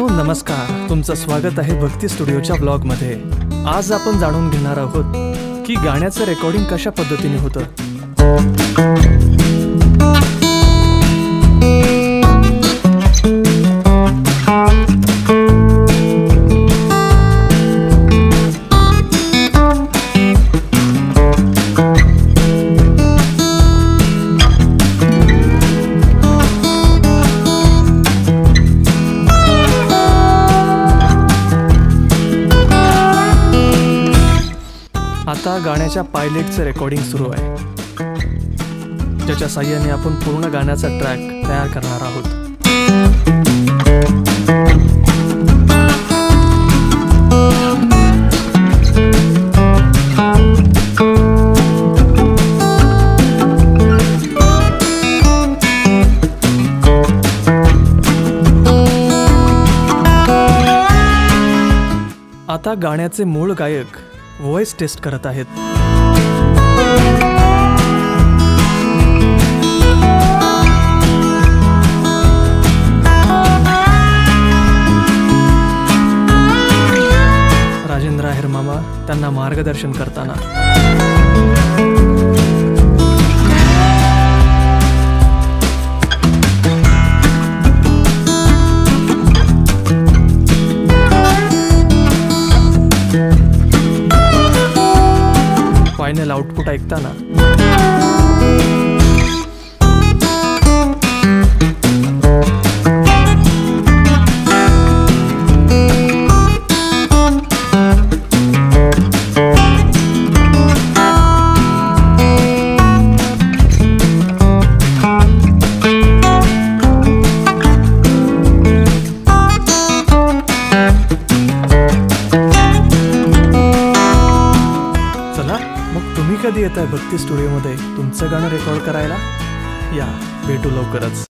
मित्रांनो नमस्कार, तुमचं स्वागत आहे भक्ती स्टुडिओच्या ब्लॉगमध्ये। आज आपण जाणून घेणार आहोत की गाण्याचं रेकॉर्डिंग कशा पद्धतीने होतं। आता गाण्याच्या पायलेटचं रेकॉर्डिंग सुरू आहे, ज्याच्या साहाय्याने आपण पूर्ण गाण्याचा ट्रॅक तयार करणार आहोत। आता गाण्याचे मूळ गायक व्हॉइस टेस्ट करत आहेत। राजेंद्र आहेर मामा त्यांना मार्गदर्शन करताना फायनल आउटपुट ऐकताना तुम्ही कधी येताय भक्ती स्टुडिओमध्ये तुमचं गाणं रेकॉर्ड करायला? या भेटू लवकरच।